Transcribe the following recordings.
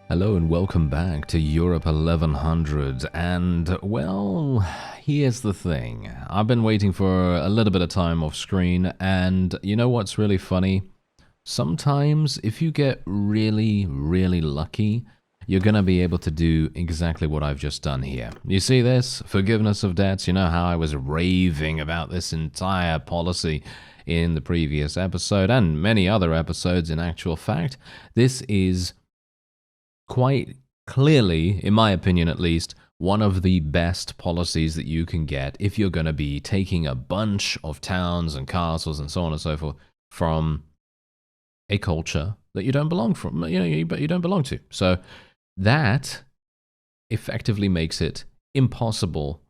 Hello and welcome back to Europe 1100, and well, here's the thing. I've been waiting for a little bit of time off screen, and you know what's really funny? Sometimes if you get really lucky, you're gonna be able to do exactly what I've just done here. You see this? Forgiveness of debts. You know how I was raving about this entire policy in the previous episode, and many other episodes in actual fact. This is quite clearly, in my opinion at least, one of the best policies that you can get if you're going to be taking a bunch of towns and castles and so on and so forth from a culture that you don't belong from, you don't belong to. So that effectively makes it impossible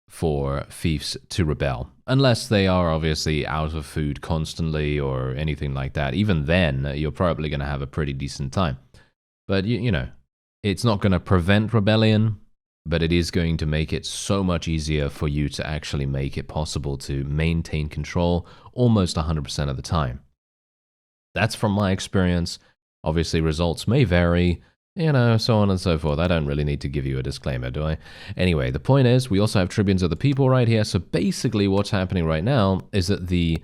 for fiefs to rebel, unless they are obviously out of food constantly or anything like that. Even then, you're probably going to have a pretty decent time. But, you know, it's not going to prevent rebellion, but it is going to make it so much easier for you to actually make it possible to maintain control almost 100% of the time. That's from my experience. Obviously, results may vary, so on and so forth. I don't really need to give you a disclaimer, do I? Anyway, the point is, we also have tribunes of the people right here. So basically what's happening right now is that the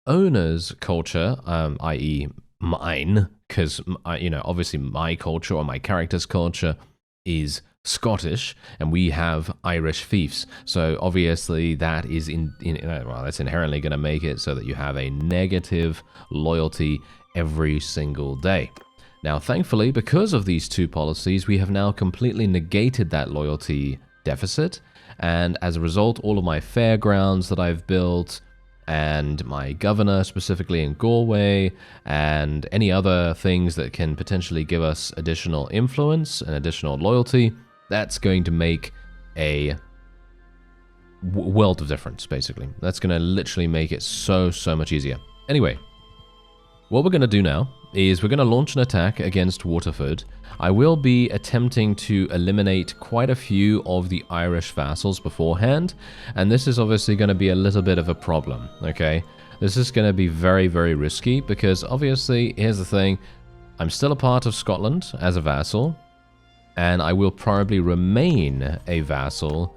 owner's culture, i.e. mine, because, obviously my culture or my character's culture is Scottish, and we have Irish fiefs. So obviously that is that's inherently going to make it so that you have a negative loyalty every single day. Now, thankfully, because of these two policies, we have now completely negated that loyalty deficit, and as a result, all of my fairgrounds that I've built, and my governor specifically in Galway, and any other things that can potentially give us additional influence and additional loyalty, that's going to make a world of difference, basically. That's going to literally make it so much easier. Anyway, what we're going to do now is we're going to launch an attack against Waterford. I will be attempting to eliminate quite a few of the Irish vassals beforehand, and this is obviously going to be a little bit of a problem, okay? This is going to be very risky, because obviously, here's the thing, I'm still a part of Scotland as a vassal, and I will probably remain a vassal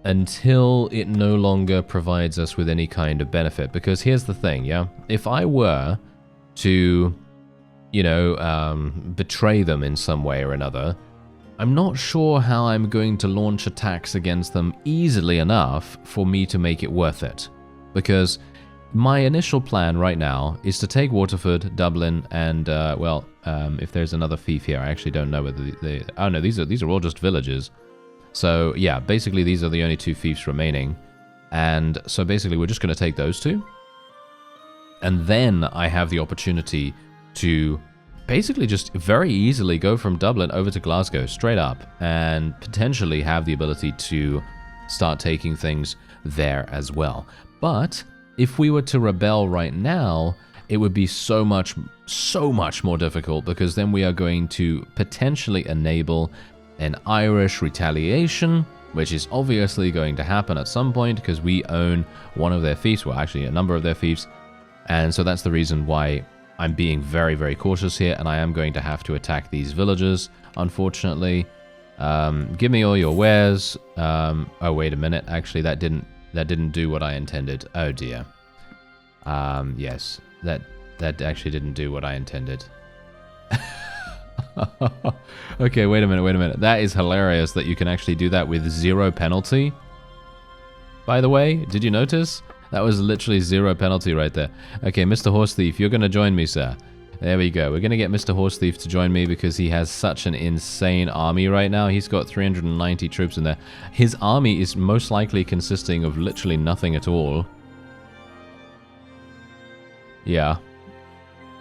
until it no longer provides us with any kind of benefit, because here's the thing, yeah? If I were to betray them in some way or another, I'm not sure how I'm going to launch attacks against them easily enough for me to make it worth it. Because my initial plan right now is to take Waterford, Dublin, and, if there's another fief here, I actually don't know whether they... Oh no, these are all just villages. So, yeah, basically these are the only two fiefs remaining. And so basically we're just going to take those two. And then I have the opportunity to basically just very easily go from Dublin over to Glasgow straight up, and potentially have the ability to start taking things there as well. But if we were to rebel right now, it would be so much more difficult, because then we are going to potentially enable an Irish retaliation, which is obviously going to happen at some point because we own one of their fiefs, well actually a number of their fiefs. And so that's the reason why I'm being very cautious here, and I am going to have to attack these villagers, unfortunately. Give me all your wares. Oh, wait a minute. Actually, that didn't do what I intended. Oh, dear. Yes, that actually didn't do what I intended. Okay, wait a minute. That is hilarious that you can actually do that with 0 penalty. By the way, did you notice? That was literally 0 penalty right there. Okay, Mr. Horse Thief, you're going to join me, sir. There we go. We're going to get Mr. Horse Thief to join me because he has such an insane army right now. He's got 390 troops in there. His army is most likely consisting of literally nothing at all. Yeah.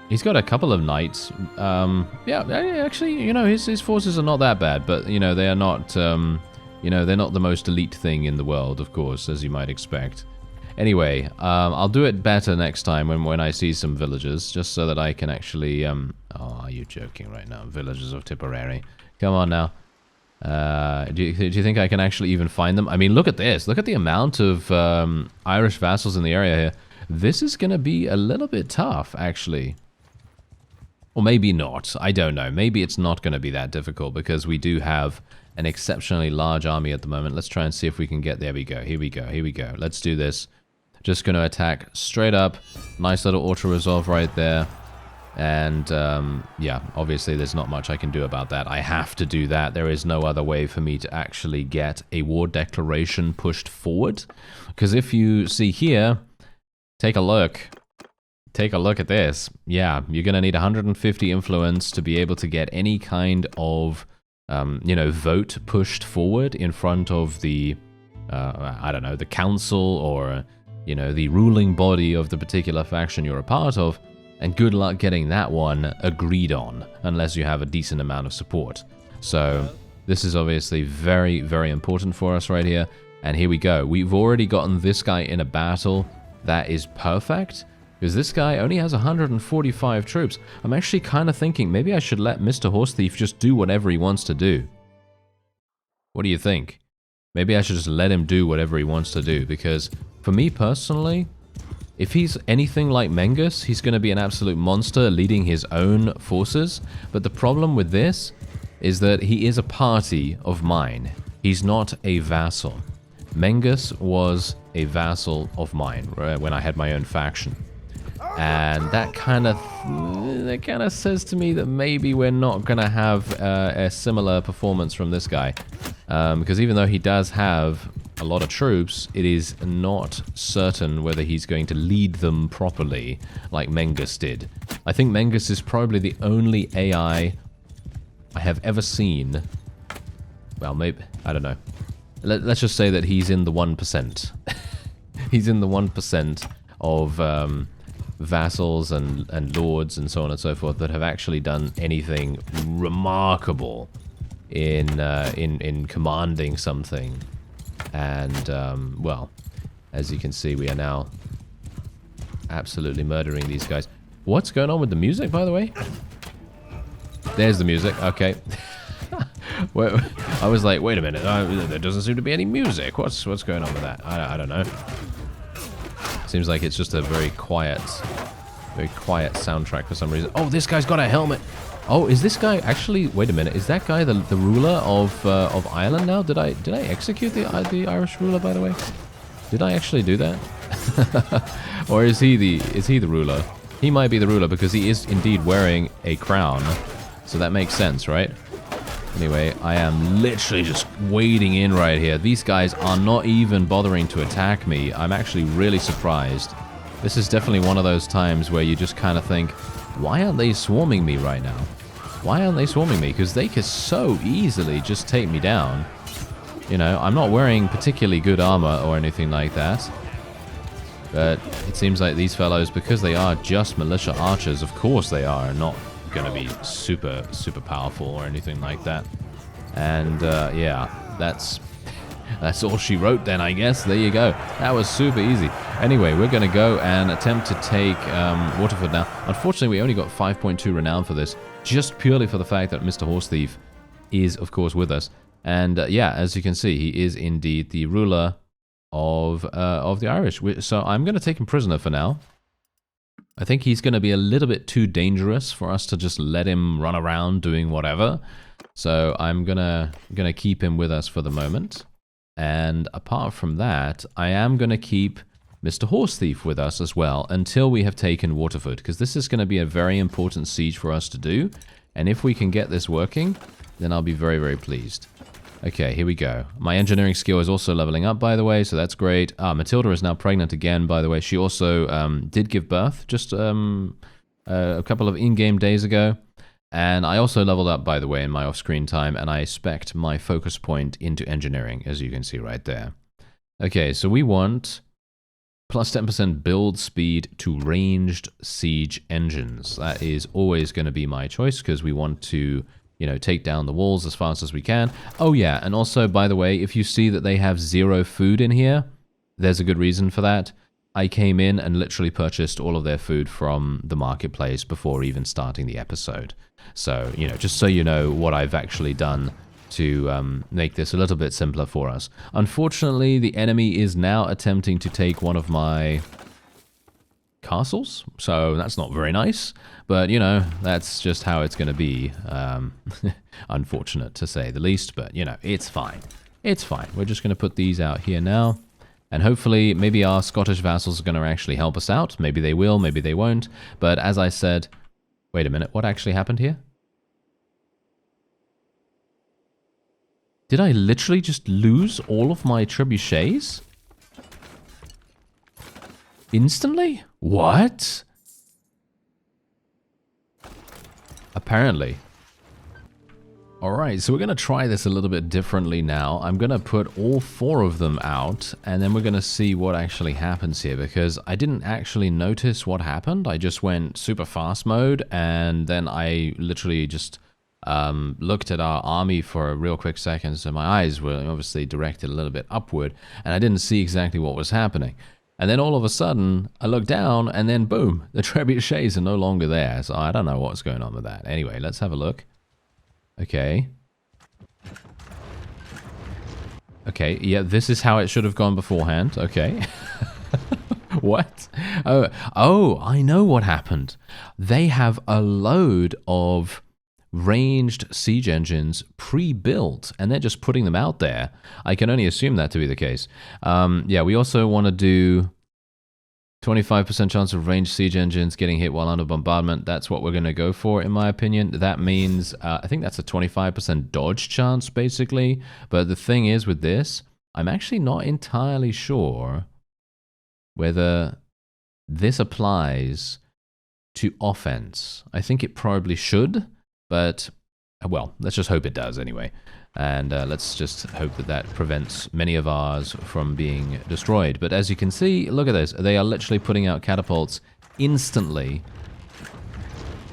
He's got a couple of knights. Yeah, actually, his forces are not that bad, but, they are not, they're not the most elite thing in the world, of course, as you might expect. Anyway, I'll do it better next time when I see some villagers, just so that I can actually... Oh, are you joking right now? Villagers of Tipperary. Come on now. Do you think I can actually even find them? I mean, look at this. Look at the amount of Irish vassals in the area here. This is going to be a little bit tough, actually. Or maybe not. I don't know. Maybe it's not going to be that difficult because we do have an exceptionally large army at the moment. Let's try and see if we can get... There we go. Here we go. Here we go. Let's do this. Just going to attack straight up. Nice little auto-resolve right there. And, yeah, obviously there's not much I can do about that. I have to do that. There is no other way for me to actually get a war declaration pushed forward. Because if you see here, take a look. Take a look at this. Yeah, you're going to need 150 influence to be able to get any kind of, you know, vote pushed forward in front of the, I don't know, the council or, you know, the ruling body of the particular faction you're a part of. And good luck getting that one agreed on, unless you have a decent amount of support. So this is obviously very, very important for us right here. And here we go. We've already gotten this guy in a battle. That is perfect, because this guy only has 145 troops. I'm actually kind of thinking maybe I should let Mr. Horse Thief just do whatever he wants to do. What do you think? Maybe I should just let him do whatever he wants to do, because for me personally... If he's anything like Mengus, he's going to be an absolute monster leading his own forces. But the problem with this is that he is a party of mine. He's not a vassal. Mengus was a vassal of mine when I had my own faction. And that kind of says to me that maybe we're not going to have a similar performance from this guy. Because even though he does have a lot of troops, it is not certain whether he's going to lead them properly like Mengus did. I think Mengus is probably the only AI I have ever seen. Well, maybe, I don't know. Let's just say that he's in the 1%. He's in the 1% of vassals and lords and so on and so forth that have actually done anything remarkable in commanding something. And, well, as you can see, we are now absolutely murdering these guys. What's going on with the music, by the way? There's the music. Okay. I was like, wait a minute. There doesn't seem to be any music. What's going on with that? I don't know. Seems like it's just a very quiet soundtrack for some reason. Oh, this guy's got a helmet. Oh, is this guy actually... Wait a minute. Is that guy the ruler of Ireland now? Did I execute the Irish ruler, by the way? Did I actually do that? Or is he the ruler? He might be the ruler because he is indeed wearing a crown. So that makes sense, right? Anyway, I am literally just wading in right here. These guys are not even bothering to attack me. I'm actually really surprised. This is definitely one of those times where you just kind of think, why aren't they swarming me right now? Why aren't they swarming me? Because they could so easily just take me down. You know, I'm not wearing particularly good armor or anything like that. But it seems like these fellows, because they are just militia archers, of course they are not going to be super, super powerful or anything like that. And, yeah, that's all she wrote then, I guess. There you go. That was super easy. Anyway, we're going to go and attempt to take Waterford now. Unfortunately, we only got 5.2 renown for this, just purely for the fact that Mr. Horse Thief is, of course, with us. And, yeah, as you can see, he is indeed the ruler of the Irish. So I'm going to take him prisoner for now. I think he's going to be a little bit too dangerous for us to just let him run around doing whatever. So I'm gonna keep him with us for the moment. And apart from that, I am going to keep Mr. Horse Thief with us as well until we have taken Waterford, because this is going to be a very important siege for us to do. And if we can get this working, then I'll be very, very pleased. Okay, here we go. My engineering skill is also leveling up, by the way, so that's great. Matilda is now pregnant again, by the way. She also did give birth just a couple of in-game days ago. And I also leveled up, by the way, in my off-screen time, and I spec'd my focus point into engineering, as you can see right there. Okay, so we want plus 10% build speed to ranged siege engines. That is always going to be my choice, because we want to, you know, take down the walls as fast as we can. Oh yeah, and also, by the way, if you see that they have 0 food in here, there's a good reason for that. I came in and literally purchased all of their food from the marketplace before even starting the episode. So, you know, just so you know what I've actually done to make this a little bit simpler for us. Unfortunately, the enemy is now attempting to take one of my castles, so that's not very nice. But, you know, that's just how it's going to be. Unfortunate, to say the least, but, you know, it's fine. It's fine. We're just going to put these out here now. And hopefully, maybe our Scottish vassals are going to actually help us out. Maybe they will, maybe they won't. But as I said... Wait a minute, what actually happened here? Did I literally just lose all of my trebuchets? Instantly? What? Apparently. Alright, so we're going to try this a little bit differently now. I'm going to put all 4 of them out, and then we're going to see what actually happens here, because I didn't actually notice what happened. I just went super fast mode, and then I literally just looked at our army for a real quick second, so my eyes were obviously directed a little bit upward, and I didn't see exactly what was happening. And then all of a sudden, I looked down, and then boom, the trebuchets are no longer there, so I don't know what's going on with that. Anyway, let's have a look. Okay. Okay, yeah, this is how it should have gone beforehand. Okay. What? Oh, I know what happened. They have a load of ranged siege engines pre-built, and they're just putting them out there. I can only assume that to be the case. Yeah, we also want to do 25% chance of ranged siege engines getting hit while under bombardment. That's what we're going to go for, in my opinion. That means, I think that's a 25% dodge chance, basically. But the thing is with this, I'm actually not entirely sure whether this applies to offense. I think it probably should, but, well, let's just hope it does anyway. And let's just hope that that prevents many of ours from being destroyed. But as you can see, look at this. They are literally putting out catapults instantly,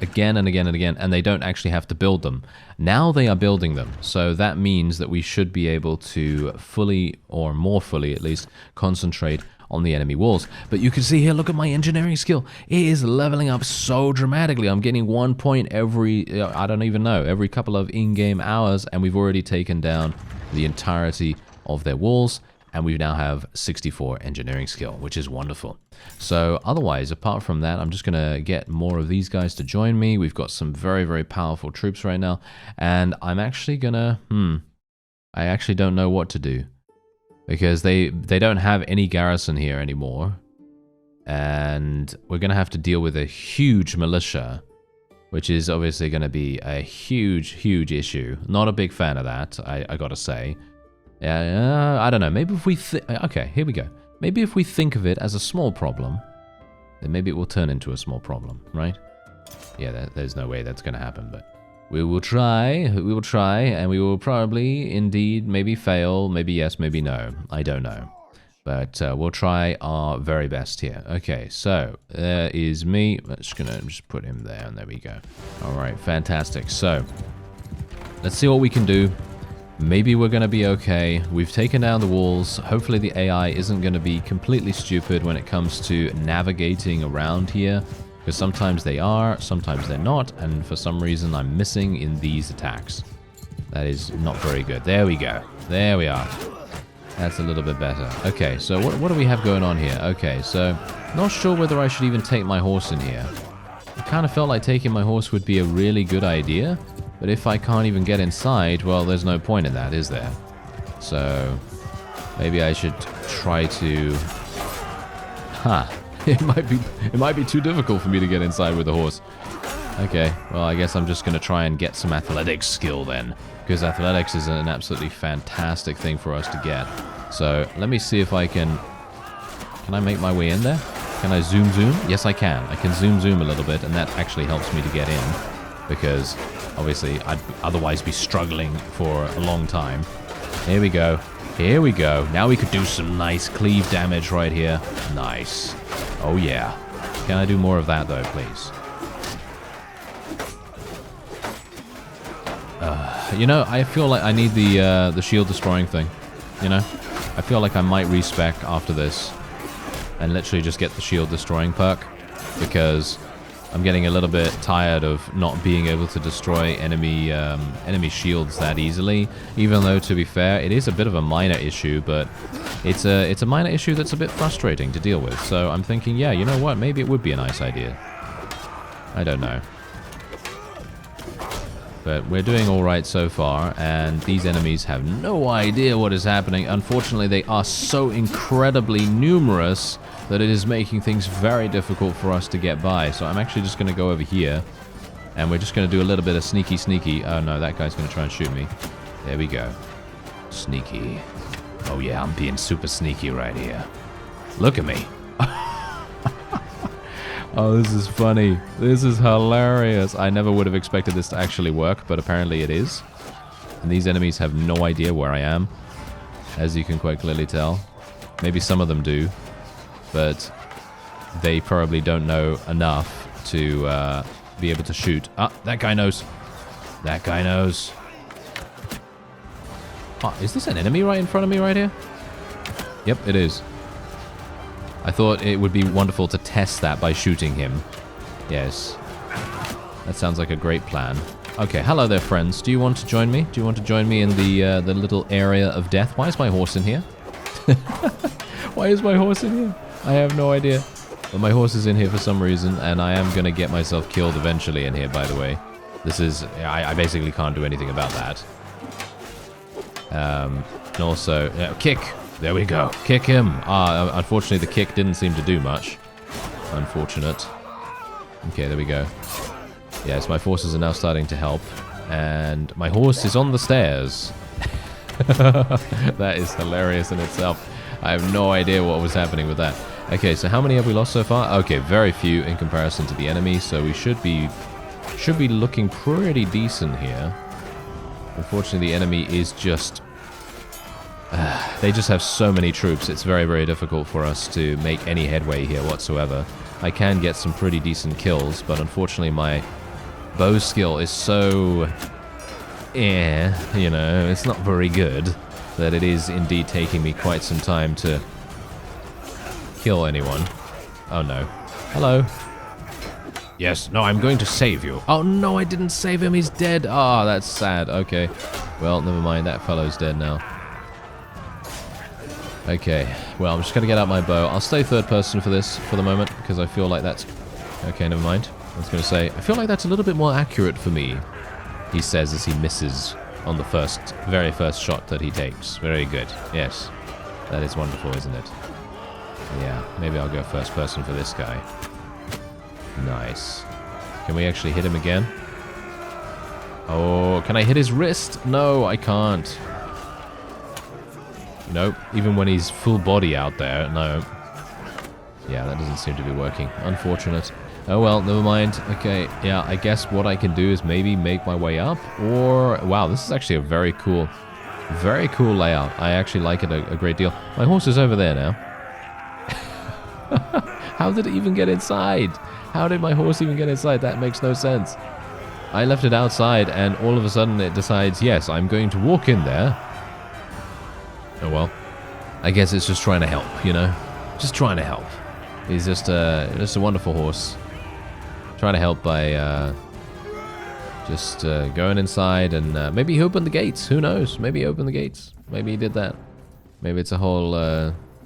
again and again and again, and they don't actually have to build them. Now they are building them, so that means that we should be able to fully, or more fully at least, concentrate on the enemy walls. But you can see here, look at my engineering skill. It is leveling up so dramatically. I'm getting 1 point every, I don't even know, every couple of in-game hours, and we've already taken down the entirety of their walls, and we now have 64 engineering skill, which is wonderful. So otherwise, apart from that, I'm just going to get more of these guys to join me. We've got some very, very powerful troops right now, and I'm actually going to, I actually don't know what to do. Because they don't have any garrison here anymore. And we're going to have to deal with a huge militia, which is obviously going to be a huge, huge issue. Not a big fan of that, I gotta say. I don't know, maybe if we okay, here we go. Maybe if we think of it as a small problem, then maybe it will turn into a small problem, right? Yeah, there's no way that's going to happen, but... We will try, and we will probably, indeed, maybe fail, maybe yes, maybe no. I don't know. But we'll try our very best here. Okay, so there is me. Let's just put him there, and there we go. Alright, fantastic. So, let's see what we can do. Maybe we're going to be okay. We've taken down the walls. Hopefully the AI isn't going to be completely stupid when it comes to navigating around here. Because sometimes they are, sometimes they're not, and for some reason I'm missing in these attacks. That is not very good. There we go. There we are. That's a little bit better. Okay, so what do we have going on here? Okay, so not sure whether I should even take my horse in here. I kind of felt like taking my horse would be a really good idea, but if I can't even get inside, well, there's no point in that, is there? So maybe I should try to... It might be too difficult for me to get inside with a horse. Okay, well, I guess I'm just going to try and get some athletics skill then. Because athletics is an absolutely fantastic thing for us to get. So, let me see if I can... Can I make my way in there? Can I zoom? Yes, I can. I can zoom a little bit, and that actually helps me to get in. Because, obviously, I'd otherwise be struggling for a long time. Here we go. Here we go. Now we could do some nice cleave damage right here. Nice. Oh yeah. Can I do more of that though, please? You know, I feel like I need the shield destroying thing. You know? I feel like I might respec after this. And literally just get the shield destroying perk. Because I'm getting a little bit tired of not being able to destroy enemy shields that easily. Even though, to be fair, it is a bit of a minor issue, but it's a minor issue that's a bit frustrating to deal with. So I'm thinking, yeah, you know what? Maybe it would be a nice idea. I don't know. But we're doing alright so far, and these enemies have no idea what is happening. Unfortunately, they are so incredibly numerous that it is making things very difficult for us to get by. So I'm actually just going to go over here, and we're just going to do a little bit of sneaky. Oh no, that guy's going to try and shoot me. There we go. Sneaky. Oh yeah, I'm being super sneaky right here. Look at me. Oh, this is funny. This is hilarious. I never would have expected this to actually work, but apparently it is. And these enemies have no idea where I am, as you can quite clearly tell. Maybe some of them do, but they probably don't know enough to be able to shoot. Ah, that guy knows. That guy knows. Oh, is this an enemy right in front of me right here? Yep, it is. I thought it would be wonderful to test that by shooting him. Yes. That sounds like a great plan. Okay, hello there, friends. Do you want to join me? Do you want to join me in the little area of death? Why is my horse in here? Why is my horse in here? I have no idea. But my horse is in here for some reason, and I am going to get myself killed eventually in here, by the way. This is... I basically can't do anything about that. And also... kick! There we go. Kick him. Unfortunately, the kick didn't seem to do much. Unfortunate. Okay, there we go. Yes, my forces are now starting to help. And my horse is on the stairs. That is hilarious in itself. I have no idea what was happening with that. Okay, so how many have we lost so far? Okay, very few in comparison to the enemy, so we should be looking pretty decent here. Unfortunately, the enemy is just... they just have so many troops. It's very, very difficult for us to make any headway here whatsoever. I can get some pretty decent kills, but unfortunately my bow skill is so... you know, it's not very good, that it is indeed taking me quite some time to kill anyone. Oh no. Hello. Yes, no, I'm going to save you. Oh no, I didn't save him, he's dead. Ah, that's sad. Okay. Well, never mind, that fellow's dead now. Okay, well, I'm just going to get out my bow. I'll stay third person for this for the moment, because I feel like that's... Okay, never mind. I was going to say, I feel like that's a little bit more accurate for me, he says as he misses on the very first shot that he takes. Very good. Yes. That is wonderful, isn't it? Yeah, maybe I'll go first person for this guy. Nice. Can we actually hit him again? Oh, can I hit his wrist? No, I can't. Nope, even when he's full body out there, no. Yeah, that doesn't seem to be working. Unfortunate. Oh well, never mind. Okay, yeah, I guess what I can do is maybe make my way up, or... Wow, this is actually a very cool layout. I actually like it a great deal. My horse is over there now. How did it even get inside? How did my horse even get inside? That makes no sense. I left it outside, and all of a sudden it decides, yes, I'm going to walk in there. Oh well, I guess it's just trying to help, you know? Just trying to help. He's just a wonderful horse. Trying to help by just going inside, and maybe he opened the gates. Who knows? Maybe he opened the gates. Maybe he did that. Maybe it's a whole,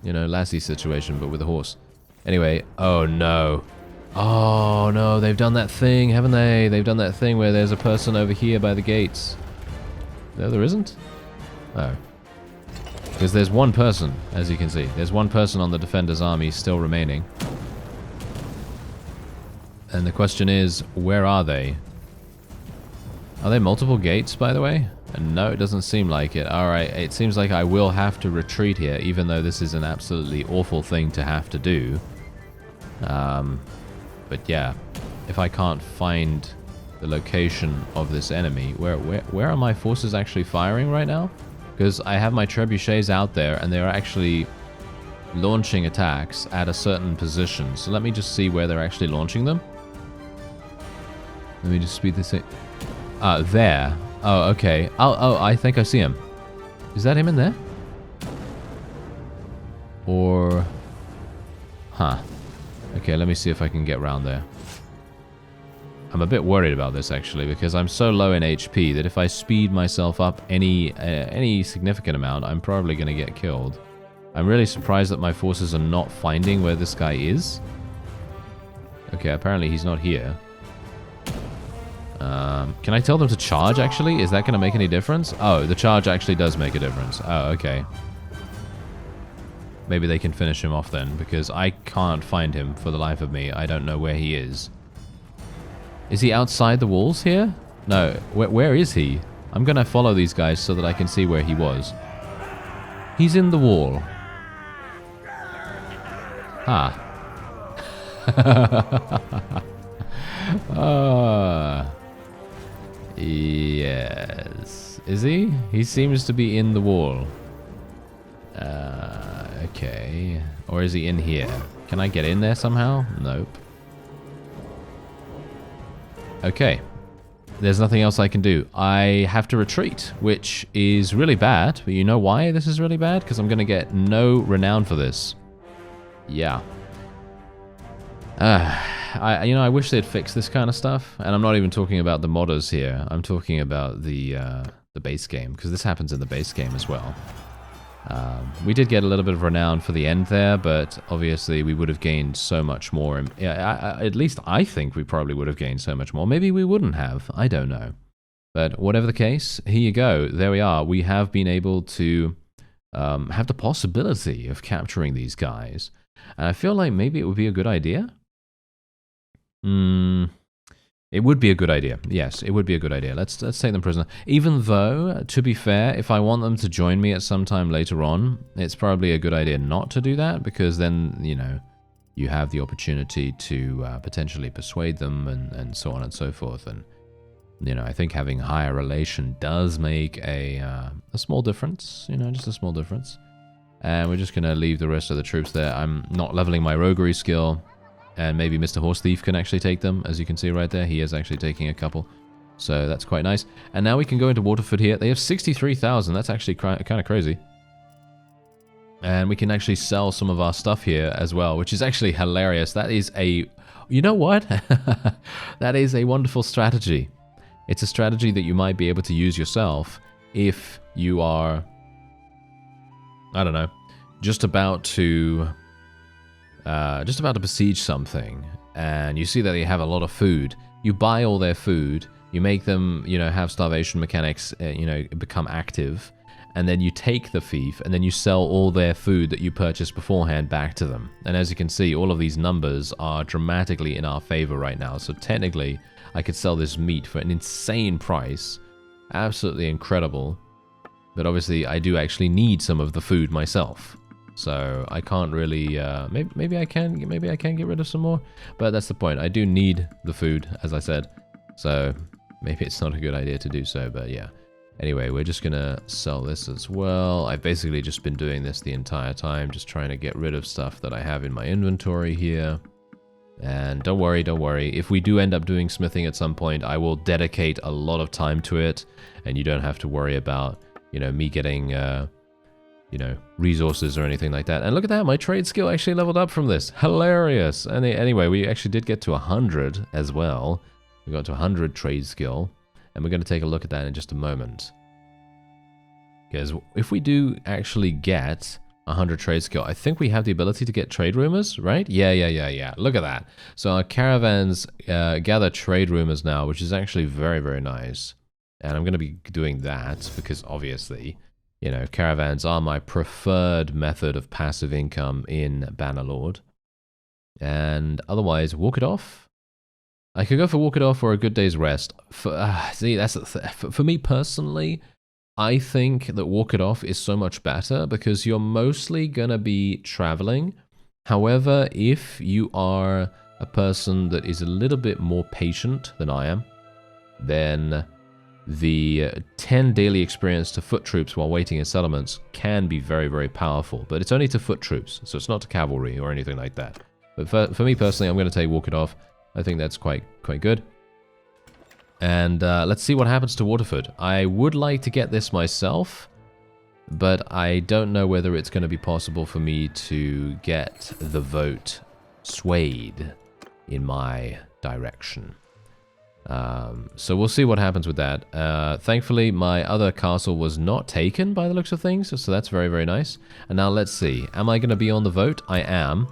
you know, Lassie situation, but with a horse. Anyway, oh no. Oh no, they've done that thing, haven't they? They've done that thing where there's a person over here by the gates. No, there isn't? Oh. Because there's one person, as you can see. There's one person on the defender's army still remaining. And the question is, where are they? Are there multiple gates, by the way? And no, it doesn't seem like it. Alright, it seems like I will have to retreat here, even though this is an absolutely awful thing to have to do. But yeah, if I can't find the location of this enemy, where are my forces actually firing right now? Because I have my trebuchets out there, and they're actually launching attacks at a certain position. So let me just see where they're actually launching them. Let me just speed this in. There. Oh, okay. Oh, I think I see him. Is that him in there? Or... Huh. Okay, let me see if I can get round there. I'm a bit worried about this, actually, because I'm so low in HP that if I speed myself up any significant amount, I'm probably going to get killed. I'm really surprised that my forces are not finding where this guy is. Okay, apparently he's not here. Can I tell them to charge, actually? Is that going to make any difference? Oh, the charge actually does make a difference. Oh, okay. Maybe they can finish him off then, because I can't find him for the life of me. I don't know where he is. Is he outside the walls here? No. Where is he? I'm going to follow these guys so that I can see where he was. He's in the wall. Ah. Yes. Is he? He seems to be in the wall. Okay. Or is he in here? Can I get in there somehow? Nope. Okay. There's nothing else I can do. I have to retreat, which is really bad. But you know why this is really bad? Because I'm going to get no renown for this. Yeah. I wish they'd fix this kind of stuff. And I'm not even talking about the modders here. I'm talking about the base game, because this happens in the base game as well. We did get a little bit of renown for the end there, but obviously we would have gained so much more. At least I think we probably would have gained so much more. Maybe we wouldn't have. I don't know. But whatever the case, here you go. There we are. We have been able to have the possibility of capturing these guys. And I feel like maybe it would be a good idea. It would be a good idea. Yes, it would be a good idea. Let's take them prisoner. Even though, to be fair, if I want them to join me at some time later on, it's probably a good idea not to do that, because then, you know, you have the opportunity to potentially persuade them and so on and so forth. And, you know, I think having higher relation does make a small difference, you know, just a small difference. And we're just going to leave the rest of the troops there. I'm not leveling my roguery skill. And maybe Mr. Horse Thief can actually take them, as you can see right there. He is actually taking a couple. So that's quite nice. And now we can go into Waterford here. They have 63,000. That's actually kind of crazy. And we can actually sell some of our stuff here as well, which is actually hilarious. That is a... You know what? That is a wonderful strategy. It's a strategy that you might be able to use yourself if you are... I don't know. Just about to besiege something, and you see that they have a lot of food. You buy all their food, you make them, you know, have starvation mechanics, you know, become active, and then you take the fief, and then you sell all their food that you purchased beforehand back to them. And as you can see, all of these numbers are dramatically in our favor right now. So technically, I could sell this meat for an insane price. Absolutely incredible. But obviously, I do actually need some of the food myself. So I can't really, maybe I can get rid of some more, but that's the point. I do need the food, as I said, so maybe it's not a good idea to do so, but yeah. Anyway, we're just gonna sell this as well. I've basically just been doing this the entire time, just trying to get rid of stuff that I have in my inventory here. And don't worry, if we do end up doing smithing at some point, I will dedicate a lot of time to it, and you don't have to worry about, you know, me getting, you know, resources or anything like that. And look at that, my trade skill actually leveled up from this. Hilarious. And anyway, we actually did get to 100 as well. We got to 100 trade skill, and we're going to take a look at that in just a moment. Because if we do actually get 100 trade skill, I think we have the ability to get trade rumors, right? Yeah. Look at that. So our caravans gather trade rumors now, which is actually very, very nice. And I'm going to be doing that because obviously... You know, caravans are my preferred method of passive income in Bannerlord. And otherwise, walk it off. I could go for walk it off or a good day's rest. See, that's for me personally, I think that walk it off is so much better because you're mostly gonna be traveling. However, if you are a person that is a little bit more patient than I am, then the 10 daily experience to foot troops while waiting in settlements can be very, very powerful. But it's only to foot troops, so it's not to cavalry or anything like that. But for me personally, I'm going to take walk it off. I think that's quite good. And let's see what happens to Waterford. I would like to get this myself, but I don't know whether it's going to be possible for me to get the vote swayed in my direction. So we'll see what happens with that. Thankfully, my other castle was not taken by the looks of things, so that's very, very nice. And now let's see. Am I going to be on the vote? I am.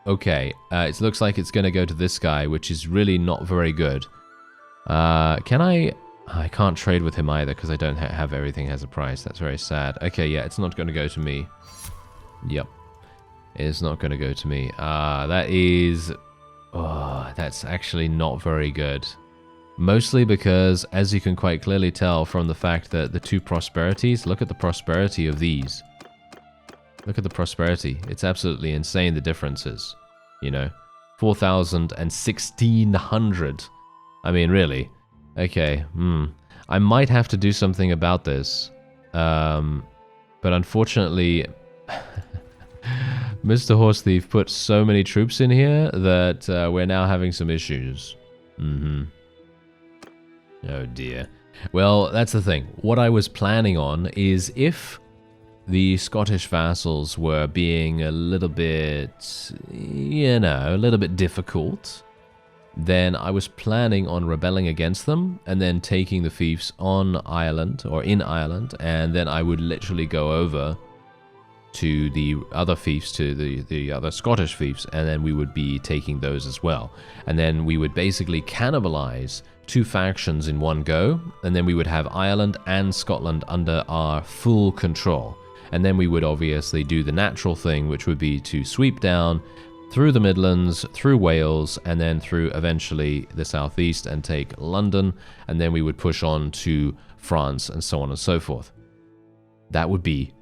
Okay, it looks like it's going to go to this guy, which is really not very good. Can I... I can't trade with him either because I don't have everything as a price. That's very sad. Okay, yeah, it's not going to go to me. Yep. It's not going to go to me. That is... Oh, that's actually not very good. Mostly because, as you can quite clearly tell from the fact that the two prosperities, look at the prosperity of these. Look at the prosperity. It's absolutely insane, the differences. You know, 4,000 and 1,600. I mean, really. Okay, I might have to do something about this. But unfortunately, Mr. Horse Thief put so many troops in here that we're now having some issues. Oh dear. Well, that's the thing. What I was planning on is if the Scottish vassals were being a little bit, you know, a little bit difficult, then I was planning on rebelling against them and then taking the fiefs on Ireland or in Ireland, and then I would literally go over to the other fiefs, to the other Scottish fiefs, and then we would be taking those as well. And then we would basically cannibalize two factions in one go, and then we would have Ireland and Scotland under our full control. And then we would obviously do the natural thing, which would be to sweep down through the Midlands, through Wales, and then through eventually the southeast and take London, and then we would push on to France and so on and so forth. That would be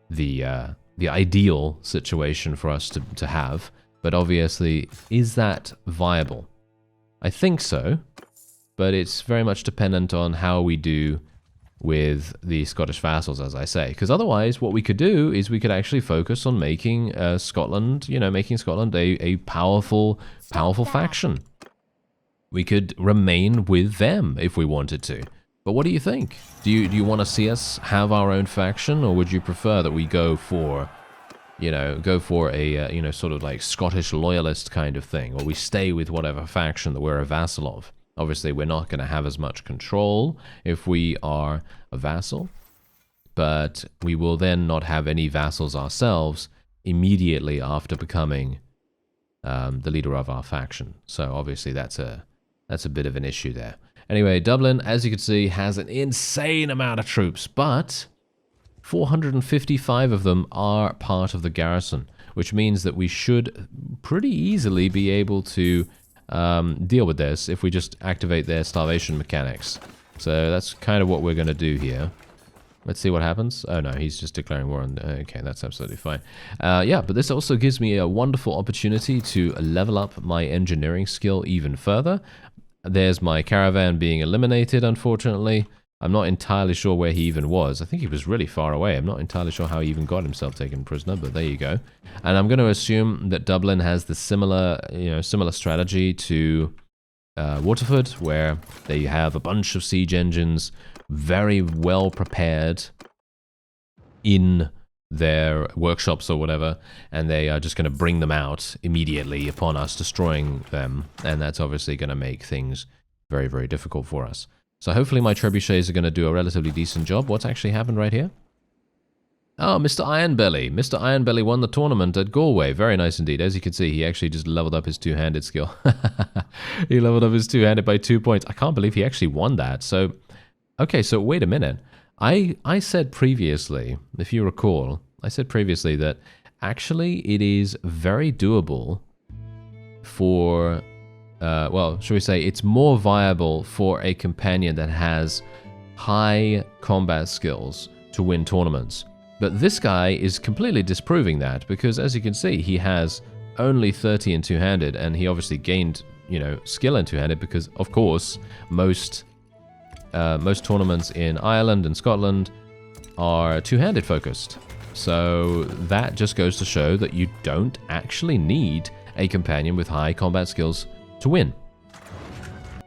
the ideal situation for us to have, but obviously, is that viable? I think so, but it's very much dependent on how we do with the Scottish vassals, as I say. Because otherwise, what we could do is we could actually focus on making Scotland, you know, making Scotland a powerful faction. We could remain with them if we wanted to. But what do you think? Do you want to see us have our own faction, or would you prefer that we go for, you know, a, you know, sort of like Scottish loyalist kind of thing, or we stay with whatever faction that we're a vassal of? Obviously, we're not going to have as much control if we are a vassal, but we will then not have any vassals ourselves immediately after becoming the leader of our faction. So obviously, that's a bit of an issue there. Anyway, Dublin, as you can see, has an insane amount of troops, but 455 of them are part of the garrison, which means that we should pretty easily be able to deal with this if we just activate their starvation mechanics. So that's kind of what we're going to do here. Let's see what happens. Oh no, he's just declaring war on... Okay, that's absolutely fine. Yeah, but this also gives me a wonderful opportunity to level up my engineering skill even further. There's my caravan being eliminated, unfortunately. I'm not entirely sure where he even was. I think he was really far away. I'm not entirely sure how he even got himself taken prisoner, but there you go. And I'm going to assume that Dublin has the similar strategy to Waterford, where they have a bunch of siege engines very well prepared in their workshops or whatever, and they are just going to bring them out immediately upon us destroying them, and that's obviously going to make things very, very difficult for us. So hopefully my trebuchets are going to do a relatively decent job. What's actually happened right here? Oh, Mr. Ironbelly. Mr. Ironbelly won the tournament at Galway. Very nice indeed. As you can see, he actually just leveled up his two-handed skill. He leveled up his two-handed by 2 points. I can't believe he actually won that. So, okay, so wait a minute. I said previously, if you recall, I said previously that actually it is very doable for... well, shall we say, it's more viable for a companion that has high combat skills to win tournaments. But this guy is completely disproving that, because as you can see, he has only 30 in two-handed, and he obviously gained, you know, skill in two-handed because, of course, most tournaments in Ireland and Scotland are two-handed focused. So that just goes to show that you don't actually need a companion with high combat skills to win.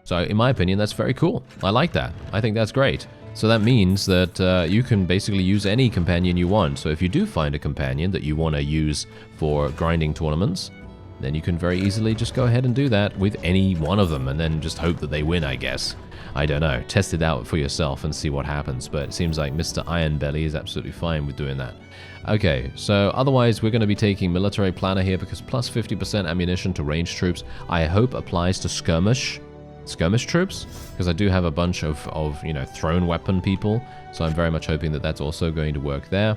So in my opinion, that's very cool. I like that. I think that's great. So that means that you can basically use any companion you want. So if you do find a companion that you want to use for grinding tournaments, then you can very easily just go ahead and do that with any one of them and then just hope that they win, I guess. I don't know. Test it out for yourself and see what happens, but it seems like Mr. Ironbelly is absolutely fine with doing that. Okay, so otherwise we're going to be taking Military Planner here because plus 50% ammunition to ranged troops, I hope applies to skirmish troops, because I do have a bunch of you know, thrown weapon people, so I'm very much hoping that that's also going to work there.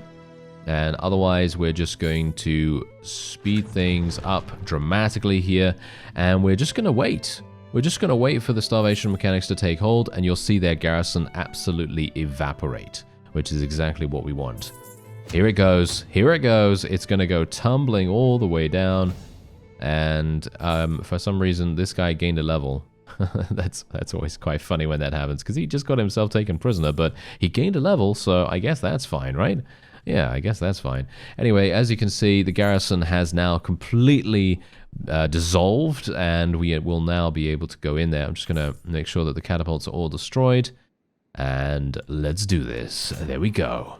And otherwise, we're just going to speed things up dramatically here, and we're just going to wait. We're just going to wait for the starvation mechanics to take hold, and you'll see their garrison absolutely evaporate, which is exactly what we want. Here it goes. Here it goes. It's going to go tumbling all the way down, and for some reason, this guy gained a level. That's always quite funny when that happens, because he just got himself taken prisoner, but he gained a level, so I guess that's fine, right? Yeah, I guess that's fine. Anyway, as you can see, the garrison has now completely dissolved, and we will now be able to go in there. I'm just going to make sure that the catapults are all destroyed, and let's do this. There we go.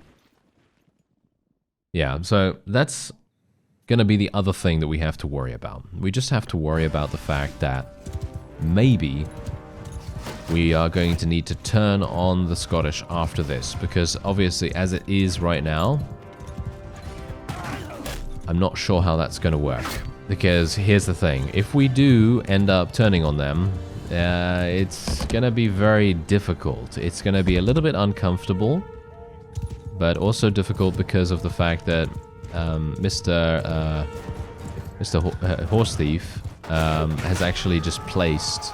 Yeah, so that's going to be the other thing that we have to worry about. We just have to worry about the fact that maybe we are going to need to turn on the Scottish after this, because obviously as it is right now, I'm not sure how that's going to work. Because here's the thing, if we do end up turning on them, it's going to be very difficult. It's going to be a little bit uncomfortable, but also difficult because of the fact that Mr. Horse Thief has actually just placed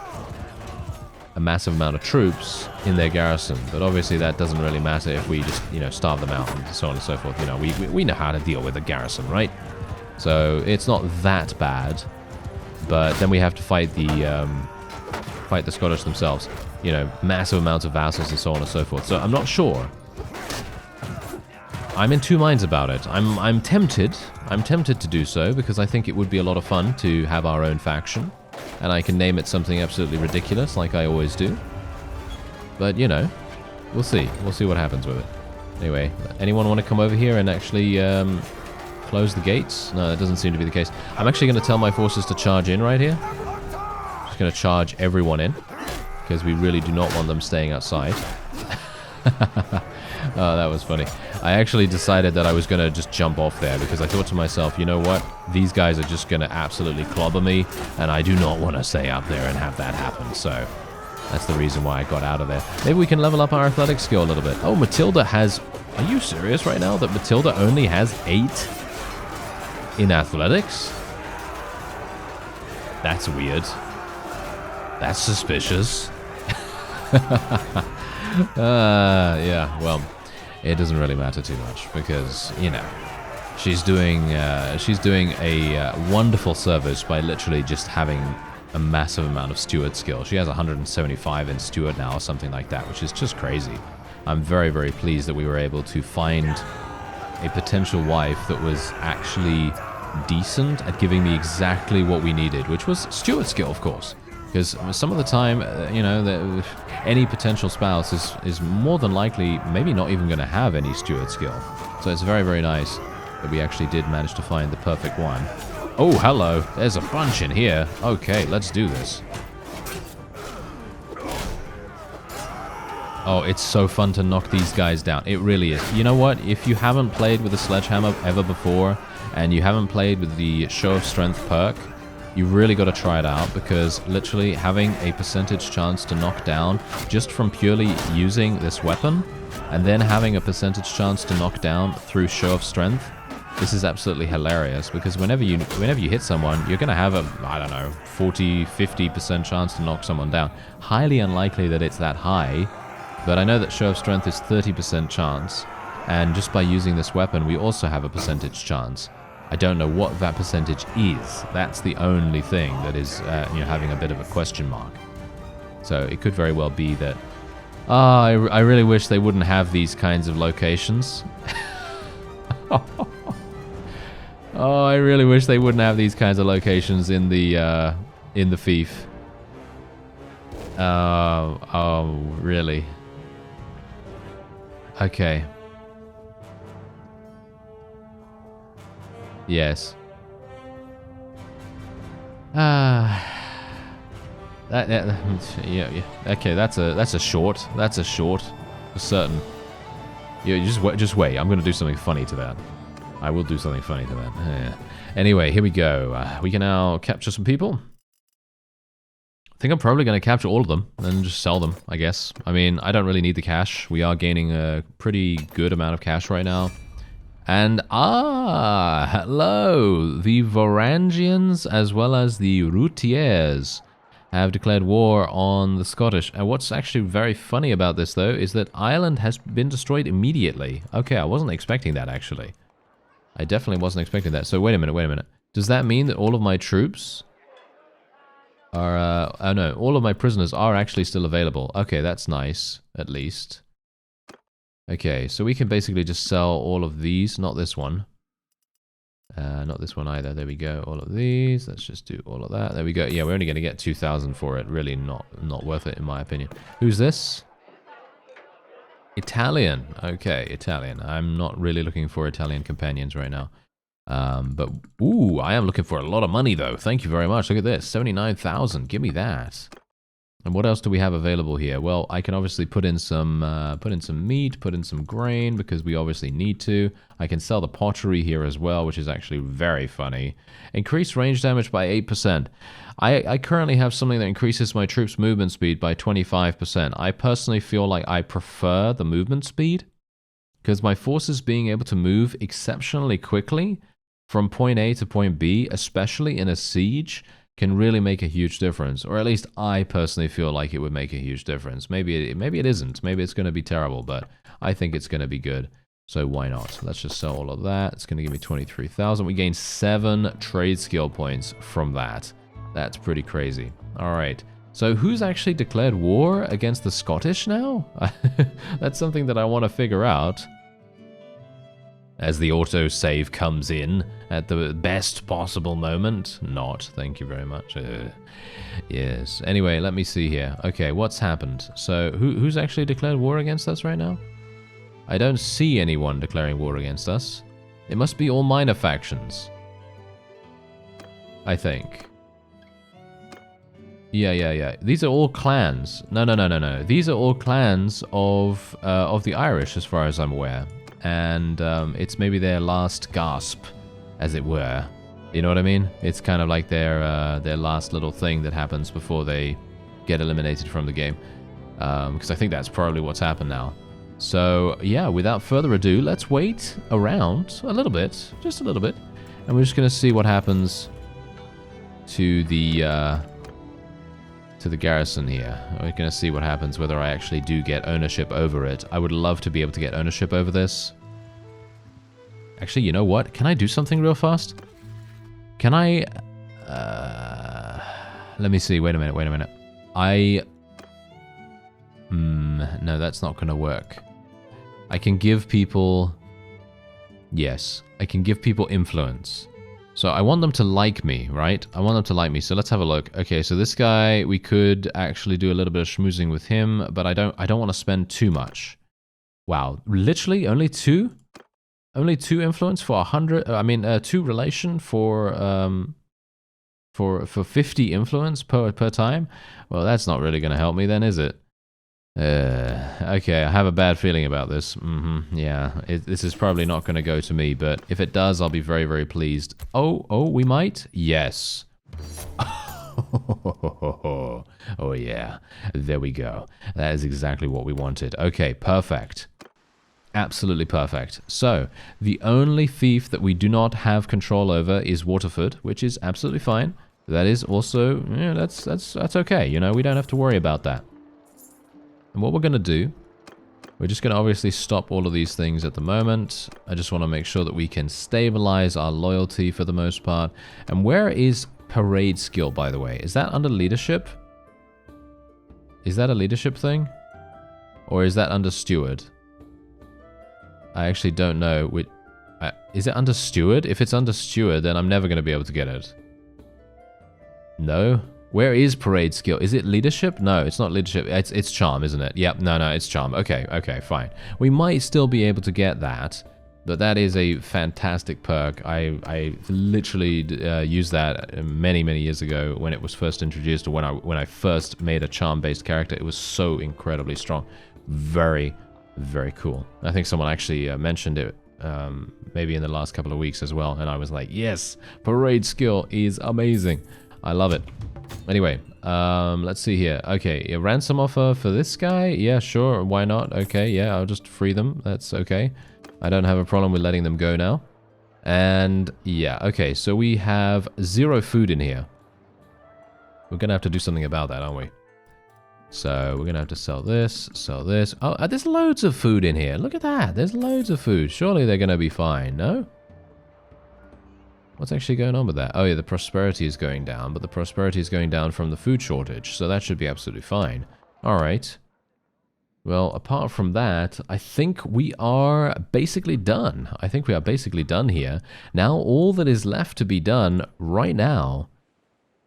a massive amount of troops in their garrison, but obviously that doesn't really matter if we just, you know, starve them out and so on and so forth. You know, we know how to deal with a garrison, right? So it's not that bad, but then we have to fight the Scottish themselves. You know, massive amounts of vassals and so on and so forth. So I'm not sure. I'm in two minds about it. I'm tempted. I'm tempted to do so because I think it would be a lot of fun to have our own faction. And I can name it something absolutely ridiculous, like I always do. But, you know, we'll see. We'll see what happens with it. Anyway, anyone want to come over here and actually close the gates? No, that doesn't seem to be the case. I'm actually going to tell my forces to charge in right here. Just going to charge everyone in, because we really do not want them staying outside. Oh, that was funny. I actually decided that I was going to just jump off there because I thought to myself, you know what? These guys are just going to absolutely clobber me, and I do not want to stay up there and have that happen. So that's the reason why I got out of there. Maybe we can level up our athletic skill a little bit. Oh, Matilda has... Are you serious right now that Matilda only has 8 in athletics? That's weird. That's suspicious. Yeah, well, it doesn't really matter too much because, you know, she's doing a wonderful service by literally just having a massive amount of steward skill. She has 175 in steward now or something like that, which is just crazy. I'm very, very pleased that we were able to find a potential wife that was actually decent at giving me exactly what we needed, which was steward skill, of course. Because some of the time, you know, any potential spouse is more than likely maybe not even going to have any steward skill. So it's very, very nice that we actually did manage to find the perfect one. Oh, hello. There's a bunch in here. Okay, let's do this. Oh, it's so fun to knock these guys down. It really is. You know what? If you haven't played with a sledgehammer ever before, and you haven't played with the Show of Strength perk, you really got to try it out, because literally having a percentage chance to knock down just from purely using this weapon, and then having a percentage chance to knock down through Show of Strength, this is absolutely hilarious, because whenever you hit someone, you're going to have a, I don't know, 40-50% chance to knock someone down. Highly unlikely that it's that high, but I know that Show of Strength is 30% chance, and just by using this weapon, we also have a percentage chance. I don't know what that percentage is. That's the only thing that is, you know, having a bit of a question mark. So it could very well be that... I really wish they wouldn't have these kinds of locations. Oh, I really wish they wouldn't have these kinds of locations in the fief. Oh, really? Okay. Yes. Yeah. Okay, that's a short. That's a short, for certain. Yeah, just wait. I'm gonna do something funny to that. I will do something funny to that. Yeah. Anyway, here we go. We can now capture some people. I think I'm probably going to capture all of them and just sell them, I guess. I mean, I don't really need the cash. We are gaining a pretty good amount of cash right now. And, hello! The Varangians as well as the Routiers have declared war on the Scottish. And what's actually very funny about this, though, is that Ireland has been destroyed immediately. Okay, I wasn't expecting that, actually. I definitely wasn't expecting that. So, wait a minute. Does that mean that all of my troops are, oh no, all of my prisoners are actually still available. Okay, that's nice, at least. Okay, so we can basically just sell all of these, not this one. Not this one either, there we go, all of these, let's just do all of that, there we go. Yeah, we're only going to get 2,000 for it, really not worth it in my opinion. Who's this? Italian, okay, Italian. I'm not really looking for Italian companions right now. But, ooh, I am looking for a lot of money, though. Thank you very much. Look at this. 79,000. Give me that. And what else do we have available here? Well, I can obviously put in some meat, put in some grain, because we obviously need to. I can sell the pottery here as well, which is actually very funny. Increase range damage by 8%. I currently have something that increases my troops' movement speed by 25%. I personally feel like I prefer the movement speed, because my forces being able to move exceptionally quickly from point A to point B, especially in a siege, can really make a huge difference. Or at least I personally feel like it would make a huge difference. Maybe it isn't. Maybe it's going to be terrible, but I think it's going to be good. So why not? Let's just sell all of that. It's going to give me 23,000. We gained 7 trade skill points from that. That's pretty crazy. All right. So who's actually declared war against the Scottish now? That's something that I want to figure out. As the autosave comes in at the best possible moment. Not, thank you very much. Yes. Anyway, let me see here. Okay, what's happened? So, who's actually declared war against us right now? I don't see anyone declaring war against us. It must be all minor factions. I think. Yeah. These are all clans. No. These are all clans of the Irish, as far as I'm aware. And it's maybe their last gasp, as it were. You know what I mean? It's kind of like their last little thing that happens before they get eliminated from the game. Because I think that's probably what's happened now. So, yeah, without further ado, let's wait around a little bit. Just a little bit. And we're just going to see what happens to the garrison here. We're going to see what happens, whether I actually do get ownership over it. I would love to be able to get ownership over this. Actually, you know what? Can I do something real fast? Can I... let me see. Wait a minute. No, that's not going to work. I can give people... Yes, I can give people influence. So I want them to like me, right? I want them to like me. So let's have a look. Okay, so this guy, we could actually do a little bit of schmoozing with him, but I don't want to spend too much. Wow, literally only 2? Only 2 influence for 100. I mean, 2 relation for 50 influence per time. Well, that's not really going to help me, then, is it? Okay, I have a bad feeling about this. Yeah, this is probably not going to go to me, but if it does, I'll be very, very pleased. Oh, we might? Yes. Oh, yeah. There we go. That is exactly what we wanted. Okay, perfect. Absolutely perfect. So, the only fief that we do not have control over is Waterford, which is absolutely fine. That is also, yeah, that's okay. You know, we don't have to worry about that. And what we're going to do, we're just going to obviously stop all of these things at the moment. I just want to make sure that we can stabilize our loyalty for the most part. And where is parade skill, by the way? Is that under leadership? Is that a leadership thing? Or is that under steward? I actually don't know. Is it under steward? If it's under steward, then I'm never going to be able to get it. No? Where is parade skill? Is it leadership? No, it's not leadership. It's charm, isn't it? Yep, no, it's charm. Okay, fine. We might still be able to get that. But that is a fantastic perk. I literally used that many years ago when it was first introduced, or when I first made a charm-based character. It was so incredibly strong. Very cool. I think someone actually mentioned it maybe in the last couple of weeks as well, and I was like, yes, parade skill is amazing. I love it. Anyway, let's see here. Okay, a ransom offer for this guy? Yeah, sure, why not? Okay, yeah, I'll just free them. That's okay. I don't have a problem with letting them go now. And yeah, okay, so we have 0 food in here. We're gonna have to do something about that, aren't we? So we're gonna have to sell this, sell this. Oh, there's loads of food in here. Look at that. There's loads of food. Surely they're gonna be fine, no? What's actually going on with that? Oh yeah, the prosperity is going down, but the prosperity is going down from the food shortage, so that should be absolutely fine. All right. Well, apart from that, I think we are basically done. I think we are basically done here. Now, all that is left to be done right now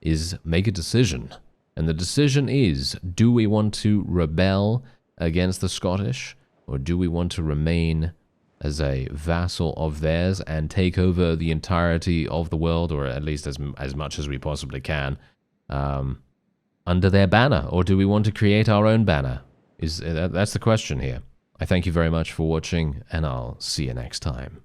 is make a decision. And the decision is, do we want to rebel against the Scottish, or do we want to remain as a vassal of theirs and take over the entirety of the world, or at least as much as we possibly can, under their banner? Or do we want to create our own banner? That's the question here. I thank you very much for watching, and I'll see you next time.